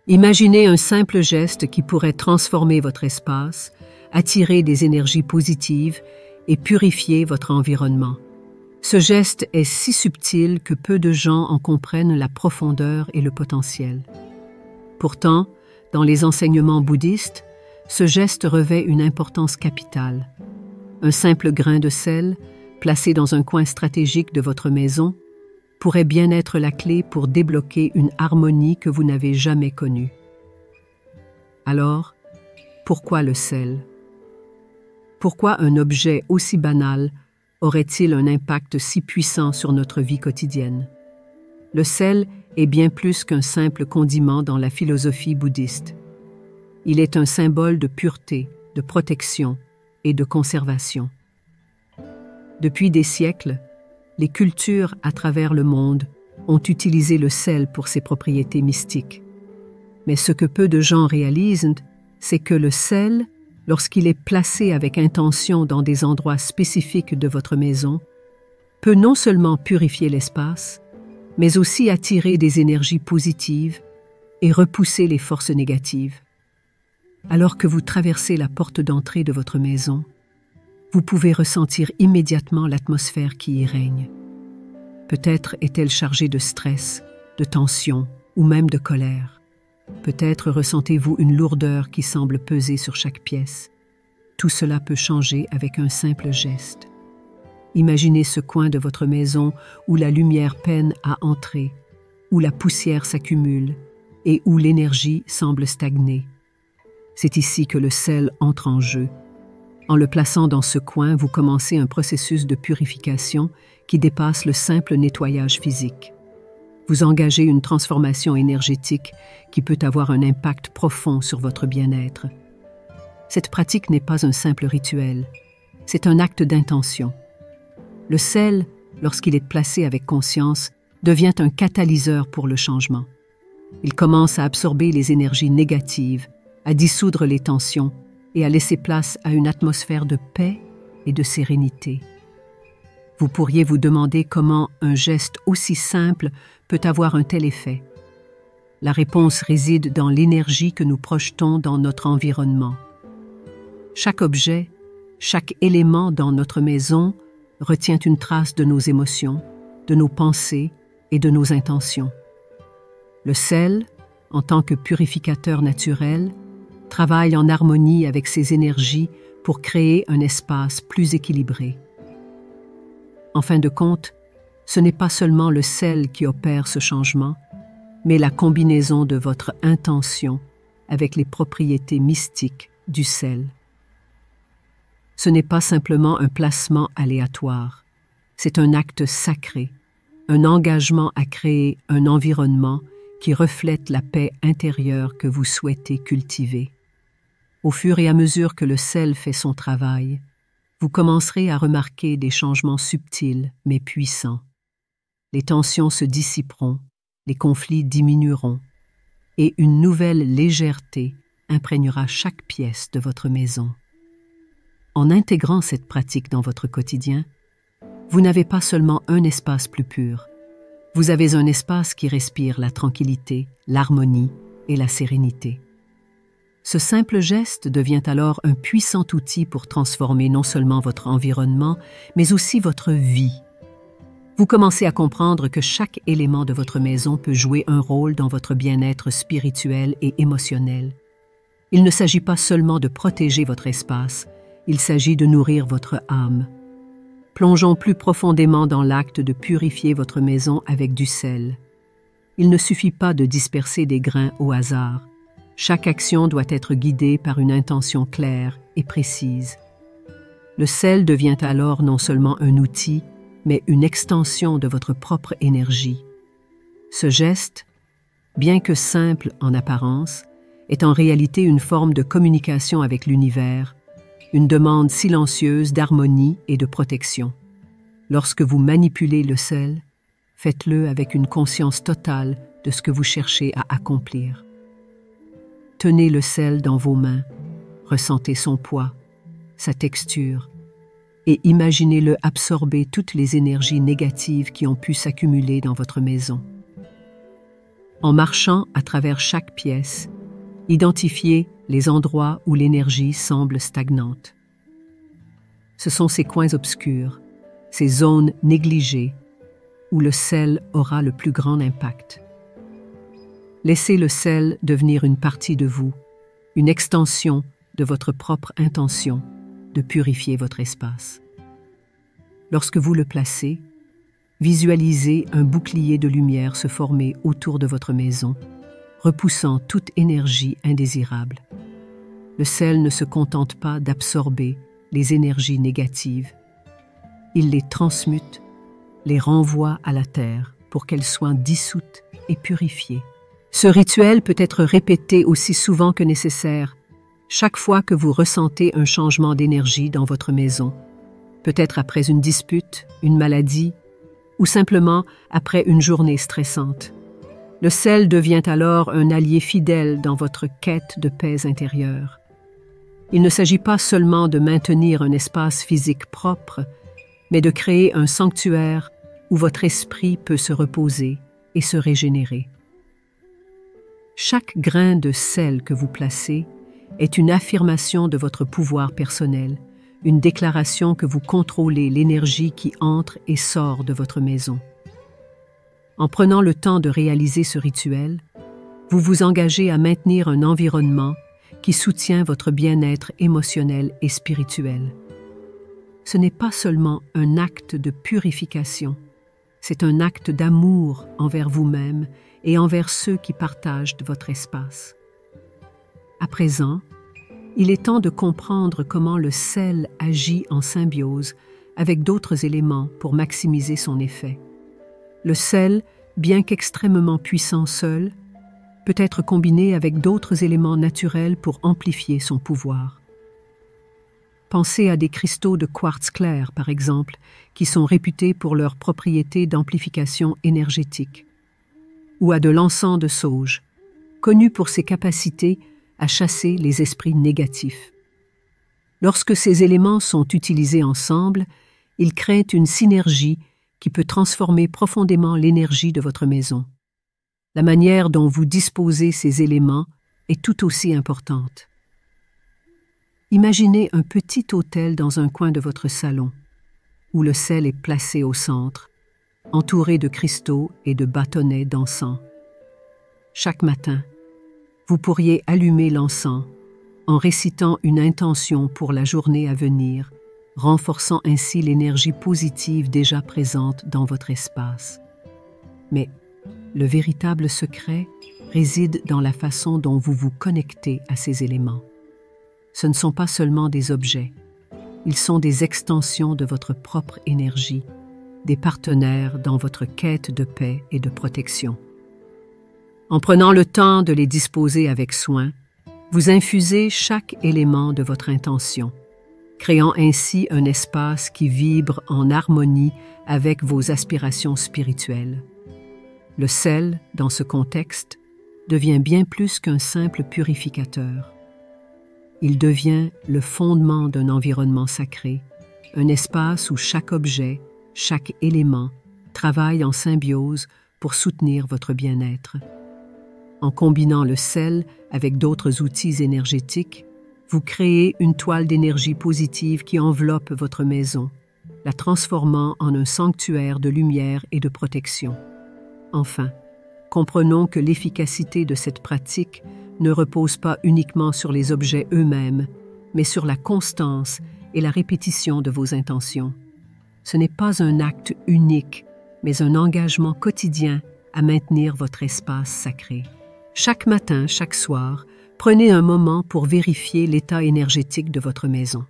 Imaginez un simple geste qui pourrait transformer votre espace, attirer des énergies positives et purifier votre environnement. Ce geste est si subtil que peu de gens en comprennent la profondeur et le potentiel. Pourtant, dans les enseignements bouddhistes, ce geste revêt une importance capitale. Un simple grain de sel, placé dans un coin stratégique de votre maison, pourrait bien être la clé pour débloquer une harmonie que vous n'avez jamais connue. Alors, pourquoi le sel? Pourquoi un objet aussi banal aurait-il un impact si puissant sur notre vie quotidienne? Le sel est bien plus qu'un simple condiment dans la philosophie bouddhiste. Il est un symbole de pureté, de protection et de conservation. Depuis des siècles, les cultures à travers le monde ont utilisé le sel pour ses propriétés mystiques. Mais ce que peu de gens réalisent, c'est que le sel, lorsqu'il est placé avec intention dans des endroits spécifiques de votre maison, peut non seulement purifier l'espace, mais aussi attirer des énergies positives et repousser les forces négatives. Alors que vous traversez la porte d'entrée de votre maison, vous pouvez ressentir immédiatement l'atmosphère qui y règne. Peut-être est-elle chargée de stress, de tension ou même de colère. Peut-être ressentez-vous une lourdeur qui semble peser sur chaque pièce. Tout cela peut changer avec un simple geste. Imaginez ce coin de votre maison où la lumière peine à entrer, où la poussière s'accumule et où l'énergie semble stagner. C'est ici que le sel entre en jeu. En le plaçant dans ce coin, vous commencez un processus de purification qui dépasse le simple nettoyage physique. Vous engagez une transformation énergétique qui peut avoir un impact profond sur votre bien-être. Cette pratique n'est pas un simple rituel, c'est un acte d'intention. Le sel, lorsqu'il est placé avec conscience, devient un catalyseur pour le changement. Il commence à absorber les énergies négatives, à dissoudre les tensions et à laisser place à une atmosphère de paix et de sérénité. Vous pourriez vous demander comment un geste aussi simple peut avoir un tel effet. La réponse réside dans l'énergie que nous projetons dans notre environnement. Chaque objet, chaque élément dans notre maison retient une trace de nos émotions, de nos pensées et de nos intentions. Le sel, en tant que purificateur naturel, travaille en harmonie avec ces énergies pour créer un espace plus équilibré. En fin de compte, ce n'est pas seulement le sel qui opère ce changement, mais la combinaison de votre intention avec les propriétés mystiques du sel. Ce n'est pas simplement un placement aléatoire, c'est un acte sacré, un engagement à créer un environnement qui reflète la paix intérieure que vous souhaitez cultiver. Au fur et à mesure que le sel fait son travail, vous commencerez à remarquer des changements subtils mais puissants. Les tensions se dissiperont, les conflits diminueront, et une nouvelle légèreté imprégnera chaque pièce de votre maison. En intégrant cette pratique dans votre quotidien, vous n'avez pas seulement un espace plus pur, vous avez un espace qui respire la tranquillité, l'harmonie et la sérénité. Ce simple geste devient alors un puissant outil pour transformer non seulement votre environnement, mais aussi votre vie. Vous commencez à comprendre que chaque élément de votre maison peut jouer un rôle dans votre bien-être spirituel et émotionnel. Il ne s'agit pas seulement de protéger votre espace, il s'agit de nourrir votre âme. Plongeons plus profondément dans l'acte de purifier votre maison avec du sel. Il ne suffit pas de disperser des grains au hasard. Chaque action doit être guidée par une intention claire et précise. Le sel devient alors non seulement un outil, mais une extension de votre propre énergie. Ce geste, bien que simple en apparence, est en réalité une forme de communication avec l'univers, une demande silencieuse d'harmonie et de protection. Lorsque vous manipulez le sel, faites-le avec une conscience totale de ce que vous cherchez à accomplir. Tenez le sel dans vos mains, ressentez son poids, sa texture, et imaginez-le absorber toutes les énergies négatives qui ont pu s'accumuler dans votre maison. En marchant à travers chaque pièce, identifiez les endroits où l'énergie semble stagnante. Ce sont ces coins obscurs, ces zones négligées, où le sel aura le plus grand impact. Laissez le sel devenir une partie de vous, une extension de votre propre intention de purifier votre espace. Lorsque vous le placez, visualisez un bouclier de lumière se former autour de votre maison, repoussant toute énergie indésirable. Le sel ne se contente pas d'absorber les énergies négatives. Il les transmute, les renvoie à la terre pour qu'elles soient dissoutes et purifiées. Ce rituel peut être répété aussi souvent que nécessaire, chaque fois que vous ressentez un changement d'énergie dans votre maison, peut-être après une dispute, une maladie, ou simplement après une journée stressante. Le sel devient alors un allié fidèle dans votre quête de paix intérieure. Il ne s'agit pas seulement de maintenir un espace physique propre, mais de créer un sanctuaire où votre esprit peut se reposer et se régénérer. Chaque grain de sel que vous placez est une affirmation de votre pouvoir personnel, une déclaration que vous contrôlez l'énergie qui entre et sort de votre maison. En prenant le temps de réaliser ce rituel, vous vous engagez à maintenir un environnement qui soutient votre bien-être émotionnel et spirituel. Ce n'est pas seulement un acte de purification, c'est un acte d'amour envers vous-même et envers ceux qui partagent votre espace. À présent, il est temps de comprendre comment le sel agit en symbiose avec d'autres éléments pour maximiser son effet. Le sel, bien qu'extrêmement puissant seul, peut être combiné avec d'autres éléments naturels pour amplifier son pouvoir. Pensez à des cristaux de quartz clair, par exemple, qui sont réputés pour leurs propriétés d'amplification énergétique, ou à de l'encens de sauge, connu pour ses capacités à chasser les esprits négatifs. Lorsque ces éléments sont utilisés ensemble, ils créent une synergie qui peut transformer profondément l'énergie de votre maison. La manière dont vous disposez ces éléments est tout aussi importante. Imaginez un petit autel dans un coin de votre salon, où le sel est placé au centre, entouré de cristaux et de bâtonnets d'encens. Chaque matin, vous pourriez allumer l'encens en récitant une intention pour la journée à venir, renforçant ainsi l'énergie positive déjà présente dans votre espace. Mais le véritable secret réside dans la façon dont vous vous connectez à ces éléments. Ce ne sont pas seulement des objets, ils sont des extensions de votre propre énergie, des partenaires dans votre quête de paix et de protection. En prenant le temps de les disposer avec soin, vous infusez chaque élément de votre intention, créant ainsi un espace qui vibre en harmonie avec vos aspirations spirituelles. Le sel, dans ce contexte, devient bien plus qu'un simple purificateur. Il devient le fondement d'un environnement sacré, un espace où chaque objet, chaque élément travaille en symbiose pour soutenir votre bien-être. En combinant le sel avec d'autres outils énergétiques, vous créez une toile d'énergie positive qui enveloppe votre maison, la transformant en un sanctuaire de lumière et de protection. Enfin, comprenons que l'efficacité de cette pratique ne repose pas uniquement sur les objets eux-mêmes, mais sur la constance et la répétition de vos intentions. Ce n'est pas un acte unique, mais un engagement quotidien à maintenir votre espace sacré. Chaque matin, chaque soir, prenez un moment pour vérifier l'état énergétique de votre maison.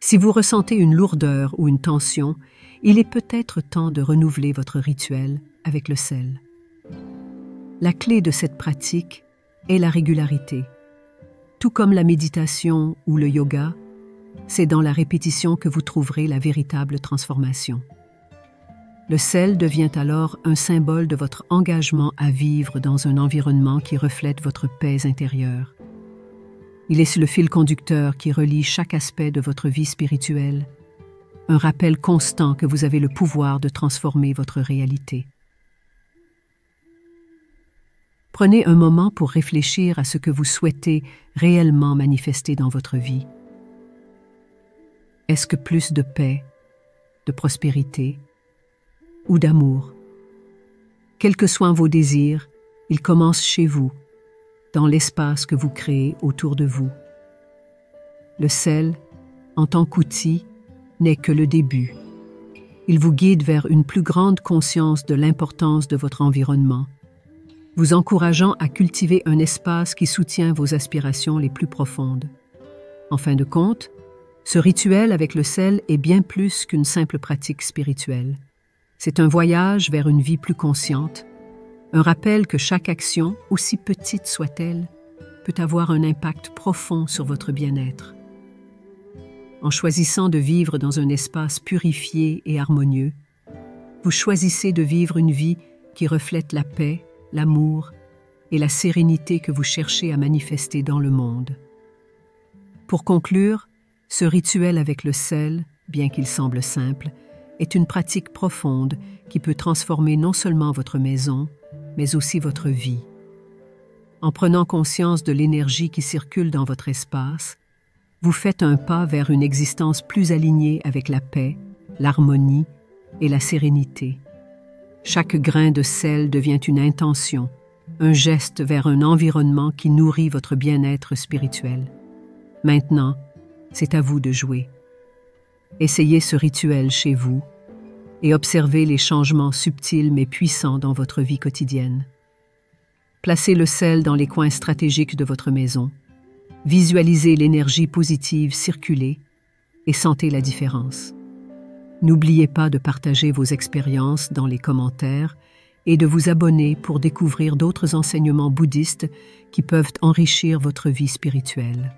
Si vous ressentez une lourdeur ou une tension, il est peut-être temps de renouveler votre rituel avec le sel. La clé de cette pratique est la régularité. Tout comme la méditation ou le yoga, c'est dans la répétition que vous trouverez la véritable transformation. Le sel devient alors un symbole de votre engagement à vivre dans un environnement qui reflète votre paix intérieure. Il est le fil conducteur qui relie chaque aspect de votre vie spirituelle, un rappel constant que vous avez le pouvoir de transformer votre réalité. Prenez un moment pour réfléchir à ce que vous souhaitez réellement manifester dans votre vie. Est-ce que plus de paix, de prospérité ou d'amour? Quels que soient vos désirs, ils commencent chez vous, dans l'espace que vous créez autour de vous. Le sel, en tant qu'outil, n'est que le début. Il vous guide vers une plus grande conscience de l'importance de votre environnement, vous encourageant à cultiver un espace qui soutient vos aspirations les plus profondes. En fin de compte, ce rituel avec le sel est bien plus qu'une simple pratique spirituelle. C'est un voyage vers une vie plus consciente, un rappel que chaque action, aussi petite soit-elle, peut avoir un impact profond sur votre bien-être. En choisissant de vivre dans un espace purifié et harmonieux, vous choisissez de vivre une vie qui reflète la paix, l'amour et la sérénité que vous cherchez à manifester dans le monde. Pour conclure, ce rituel avec le sel, bien qu'il semble simple, est une pratique profonde qui peut transformer non seulement votre maison, mais aussi votre vie. En prenant conscience de l'énergie qui circule dans votre espace, vous faites un pas vers une existence plus alignée avec la paix, l'harmonie et la sérénité. Chaque grain de sel devient une intention, un geste vers un environnement qui nourrit votre bien-être spirituel. Maintenant, c'est à vous de jouer. Essayez ce rituel chez vous et observez les changements subtils mais puissants dans votre vie quotidienne. Placez le sel dans les coins stratégiques de votre maison. Visualisez l'énergie positive circuler et sentez la différence. N'oubliez pas de partager vos expériences dans les commentaires et de vous abonner pour découvrir d'autres enseignements bouddhistes qui peuvent enrichir votre vie spirituelle.